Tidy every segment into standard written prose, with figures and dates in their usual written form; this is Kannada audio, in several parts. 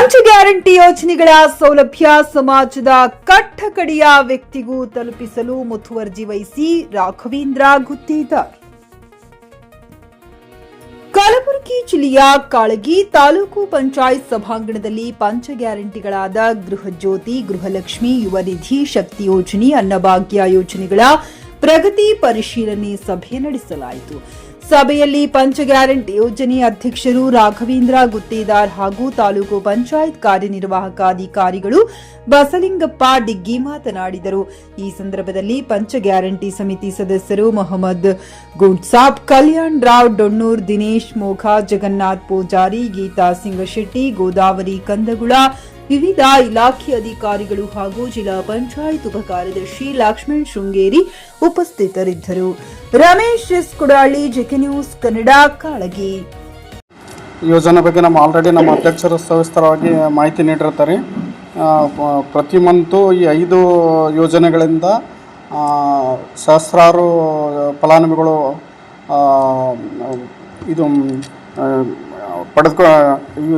ಪಂಚ ಗ್ಯಾರಂಟಿ ಯೋಜನೆಗಳ ಸೌಲಭ್ಯ ಸಮಾಜದ ಕಟ್ಟಕಡೆಯ ವ್ಯಕ್ತಿಗೂ ತಲುಪಿಸಲು ಮುತುವರ್ಜಿ ವಹಿಸಿ ರಾಘವೇಂದ್ರ ಗುತ್ತೇದಾರ್. ಕಲಬುರಗಿ ಜಿಲ್ಲೆಯ ಕಾಳಗಿ ತಾಲೂಕು ಪಂಚಾಯತ್ ಸಭಾಂಗಣದಲ್ಲಿ ಪಂಚ ಗ್ಯಾರಂಟಿಗಳಾದ ಗೃಹ ಜ್ಯೋತಿ, ಗೃಹಲಕ್ಷ್ಮಿ, ಯುವ ನಿಧಿ, ಶಕ್ತಿ ಯೋಜನೆ, ಅನ್ನಭಾಗ್ಯ ಯೋಜನೆಗಳ ಪ್ರಗತಿ ಪರಿಶೀಲನೆ ಸಭೆ ನಡೆಸಲಾಯಿತು. ಸಭೆಯಲ್ಲಿ ಪಂಚ ಗ್ಯಾರಂಟಿ ಯೋಜನೆ ಅಧ್ಯಕ್ಷರು ರಾಘವೇಂದ್ರ ಗುತ್ತೇದಾರ್ ಹಾಗೂ ತಾಲೂಕು ಪಂಚಾಯತ್ ಕಾರ್ಯನಿರ್ವಾಹಕ ಅಧಿಕಾರಿಗಳು ಬಸಲಿಂಗಪ್ಪ ಡಿಗ್ಗಿ ಮಾತನಾಡಿದರು. ಈ ಸಂದರ್ಭದಲ್ಲಿ ಪಂಚ ಗ್ಯಾರಂಟಿ ಸಮಿತಿ ಸದಸ್ಯರು ಮೊಹಮ್ಮದ್ ಗುಡ್ಸಾಬ್, ಕಲ್ಯಾಣ್ ರಾವ್ ಡೊಣ್ಣೂರ್, ದಿನೇಶ್ ಮೋಘಾ, ಜಗನ್ನಾಥ್ ಪೂಜಾರಿ, ಗೀತಾ ಸಿಂಗಶೆಟ್ಟಿ, ಗೋದಾವರಿ ಕಂದಗುಳ, ವಿವಿಧ ಇಲಾಖೆ ಅಧಿಕಾರಿಗಳು ಹಾಗೂ ಜಿಲ್ಲಾ ಪಂಚಾಯತ್ ಉಪ ಕಾರ್ಯದರ್ಶಿ ಲಕ್ಷ್ಮಣ್ ಶೃಂಗೇರಿ ಉಪಸ್ಥಿತರಿದ್ದರು. Ramesh S Kudali, JK news Kannada, Kalagi. ಯೋಜನೆ ಬಗ್ಗೆ ನಮ್ಮ ಅಧ್ಯಕ್ಷರು ಸವಿಸ್ತರವಾಗಿ ಮಾಹಿತಿ ನೀಡಿರ್ತಾರೆ. ಪ್ರತಿ ಮಂತು ಈ 5 ಯೋಜನೆಗಳಿಂದ ಸಹಸ್ರಾರು ಫಲಾನುಭವಿಗಳು ಇದು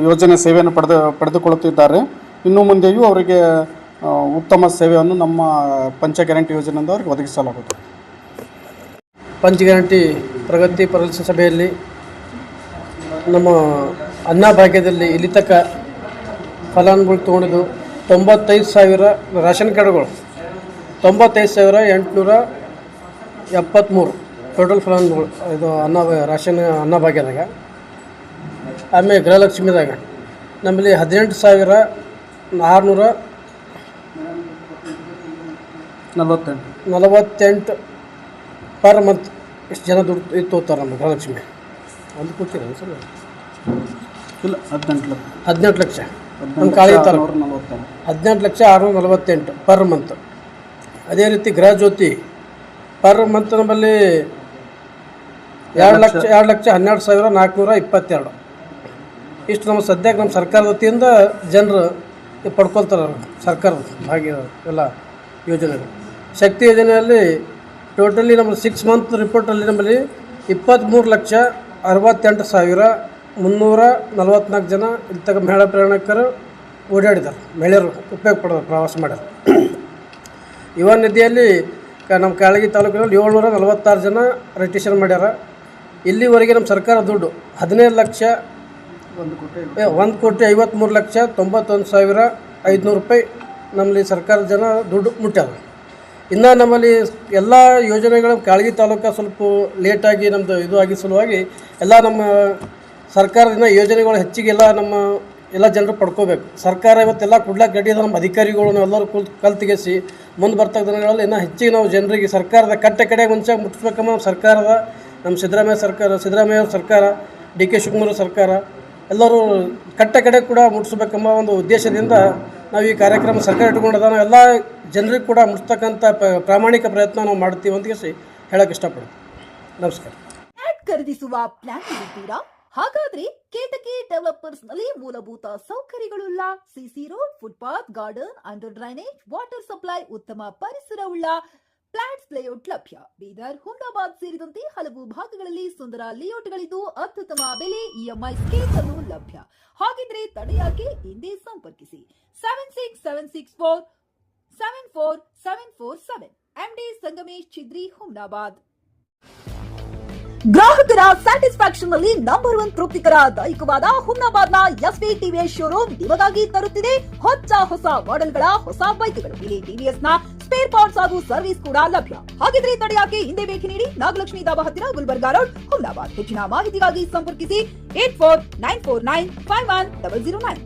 ಯೋಜನೆ ಸೇವೆಯನ್ನು ಪಡೆದುಕೊಳ್ಳುತ್ತಿದ್ದಾರೆ. ಇನ್ನು ಮುಂದೆಯೂ ಅವರಿಗೆ ಉತ್ತಮ ಸೇವೆಯನ್ನು ನಮ್ಮ ಪಂಚ ಗ್ಯಾರಂಟಿ ಯೋಜನೆಯಿಂದ ಅವರಿಗೆ ಒದಗಿಸಲಾಗುತ್ತದೆ. ಪಂಚ ಗ್ಯಾರಂಟಿ ಪ್ರಗತಿ ಪರಿಶೀಲನಾ ಸಭೆಯಲ್ಲಿ ನಮ್ಮ ಅನ್ನಭಾಗ್ಯದಲ್ಲಿ ಇಲ್ಲಿ ತನಕ ಫಲಾನುಭವಿಗಳು ತೊಗೊಂಡಿದ್ದು 95,000 ರೇಷನ್ ಕಾರ್ಡ್ಗಳು, 95,873 ಟೋಟಲ್ ಫಲಾನುಭವಿಗಳು ಇದು ಅನ್ನಭಾಗ್ಯದಾಗ. ಆಮೇಲೆ ಗೃಹಲಕ್ಷ್ಮಿದಾಗ ನಮ್ಮಲ್ಲಿ 18,648 ಪರ್ ಮಂತ್ ಎಷ್ಟು ಜನ ದುಡ್ಡು ಇದು ತೋತಾರೆ ನಮ್ಮ ಗೃಹಲಕ್ಷ್ಮಿ. ಒಂದು ಕೊಡ್ತೀರ ಸರ್? ಇಲ್ಲ, 18 ಲಕ್ಷ ನಮ್ಮ ಕಾಳಿ ತಾಲೂಕು 18,648 ಪರ್ ಮಂತ್. ಅದೇ ರೀತಿ ಗೃಹ ಜ್ಯೋತಿ ಪರ್ ಮಂತ್ ನಮ್ಮಲ್ಲಿ 2,12,422 ಇಷ್ಟು ನಮ್ಮ ಸದ್ಯಕ್ಕೆ ನಮ್ಮ ಸರ್ಕಾರದ ವತಿಯಿಂದ ಜನರು ಪಡ್ಕೊಳ್ತಾರೆ. ಸರ್ಕಾರದ ಭಾಗ್ಯ ಎಲ್ಲ ಯೋಜನೆಗಳು. ಶಕ್ತಿ ಯೋಜನೆಯಲ್ಲಿ ಟೋಟಲಿ ನಮ್ಮ 6 ಮಂತ್ ರಿಪೋರ್ಟಲ್ಲಿ ನಮ್ಮಲ್ಲಿ 23,68,344 ಜನ ಇಲ್ಲಿ ತಗ ಮಹಿಳಾ ಪ್ರಯಾಣಿಕರು ಓಡಾಡಿದ್ದಾರೆ. ಮಹಿಳೆಯರು ಉಪಯೋಗ ಪಡೆದ ಪ್ರವಾಸ ಮಾಡ್ಯಾರ. ಯುವ ನಿಧಿಯಲ್ಲಿ ನಮ್ಮ ಕಾಳಗಿ ತಾಲೂಕಿನಲ್ಲಿ 746 ಜನ ರಿಜಿಸ್ಟ್ರೇಷನ್ ಮಾಡ್ಯಾರ. ಇಲ್ಲಿವರೆಗೆ ನಮ್ಮ ಸರ್ಕಾರ ದುಡ್ಡು 1,53,91,500 ರೂಪಾಯಿ ನಮ್ಮಲ್ಲಿ ಸರ್ಕಾರದ ಜನ ದುಡ್ಡು ಮುಟ್ಟ್ಯಾರ. ಇನ್ನು ನಮ್ಮಲ್ಲಿ ಎಲ್ಲ ಯೋಜನೆಗಳು ಕಾಳಗಿ ತಾಲೂಕು ಸ್ವಲ್ಪ ಲೇಟಾಗಿ ನಮ್ಮದು ಇದು ಆಗಿ ಸಲುವಾಗಿ ಎಲ್ಲ ನಮ್ಮ ಸರ್ಕಾರದಿಂದ ಯೋಜನೆಗಳು ಹೆಚ್ಚಿಗೆಲ್ಲ ನಮ್ಮ ಎಲ್ಲ ಜನರು ಪಡ್ಕೋಬೇಕು. ಸರ್ಕಾರ ಇವತ್ತೆಲ್ಲ ಕುಡ್ಲಾಕ್ ರೆಡಿ ನಮ್ಮ ಅಧಿಕಾರಿಗಳು ನಾವೆಲ್ಲರೂ ಕಲ್ತಿಗೆಸಿ ಮುಂದೆ ಬರ್ತಕ್ಕ ದಿನಗಳಲ್ಲಿ ಇನ್ನೂ ಹೆಚ್ಚಿಗೆ ನಾವು ಜನರಿಗೆ ಸರ್ಕಾರದ ಕಟ್ಟ ಕಡೆ ಮುಂಚೆ ಮುಟ್ಟಿಸ್ಬೇಕಮ್ಮ. ಸರ್ಕಾರದ ನಮ್ಮ ಸಿದ್ದರಾಮಯ್ಯ ಸರ್ಕಾರ, ಡಿ.ಕೆ. ಶಿವಕುಮಾರ್ ಸರ್ಕಾರ ಎಲ್ಲರೂ ಕಟ್ಟ ಕಡೆ ಕೂಡ ಮುಟ್ಟಿಸ್ಬೇಕೆಂಬ ಒಂದು ಉದ್ದೇಶದಿಂದ ನಾವು ಈ ಕಾರ್ಯಕ್ರಮ ಸರ್ಕಾರ ಇಟ್ಕೊಂಡದ. ನಾವು ಎಲ್ಲ ಜನರಿಗೆ ಕೂಡ ಮುಟ್ಟಿಸ್ತಕ್ಕಂಥ ಪ್ರಾಮಾಣಿಕ ಪ್ರಯತ್ನ ನಾವು ಮಾಡ್ತೀವಿ ಅಂತ ಹೇಳಕ್ಕೆ ಇಷ್ಟಪಡ್ತೀವಿ. ನಮಸ್ಕಾರ. ಖರೀದಿಸುವ ಪ್ಲಾನ್ ಇರುತ್ತೀರಾ? ಹಾಗಾದ್ರೆ ಕೇತಕಿ ಡೆವಲಪರ್ಸ್ ನಲ್ಲಿ ಮೂಲಭೂತ ಸೌಕರ್ಯಗಳುಳ್ಳ CC road, footpath, garden, under drainage, water supply, ಉತ್ತಮ ಪರಿಸರವುಳ್ಳ ಫ್ಲಾಟ್ಸ್ ಲೇಔಟ್ ಲಭ್ಯ. ಬೀದರ್, ಹುಮ್ನಾಬಾದ್ ಸೇರಿದಂತೆ ಹಲವು ಭಾಗಗಳಲ್ಲಿ ಸುಂದರ ಲೇಔಟ್ಗಳಿದ್ದು ಅತ್ಯುತ್ತಮ ಬೆಲೆ, ಇಎಂಐ ಸ್ಕೀಮ್ ಅನ್ನು ಲಭ್ಯ. ಹಾಗಿದ್ರೆ ತಡೆಯಾಕೆ? ಹಿಂದೆ ಸಂಪರ್ಕಿಸಿ 7676474747 MD ಸಂಗಮೇಶ್ ಚಿದ್ರಿ, ಹುಮ್ನಾಬಾದ್. ಗ್ರಾಹಕರ ಸ್ಯಾಟಿಸ್ಫ್ಯಾಕ್ಷನ್ ನಲ್ಲಿ ನಂಬರ್ 1 ತೃಪ್ತಿಕರ ದಾಯಕವಾದ ಹುಮ್ನಾಬಾದ್ನ ಎಸ್ವಿ ಟಿವಿಎಸ್ ಶೋರೂಮ್ ನಿಮಗಾಗಿ ತರುತ್ತಿದೆ ಹೊಸ ಮಾಡೆಲ್ಗಳ ಹೊಸ ಬೈಕ್ಗಳು. ಇಲ್ಲಿ ಟಿವಿಎಸ್ ನ ಸ್ಪೇರ್ ಪಾರ್ಟ್ಸ್ ಹಾಗೂ ಸರ್ವಿಸ್ ಕೂಡ ಲಭ್ಯ. ಹಾಗಿದ್ರೆ ತಡೆಯಾಕೆ? ಹಿಂದೆ ಭೇಟಿ ನೀಡಿ. ನಾಗಲಕ್ಷ್ಮಿ ಧಾಬಾ ಹತ್ತಿರ, ಗುಲ್ಬರ್ಗಾ ರೋಡ್, ಹುಮ್ನಾಬಾದ್. ಹೆಚ್ಚಿನ ಮಾಹಿತಿಗಾಗಿ ಸಂಪರ್ಕಿಸಿ 8494951009.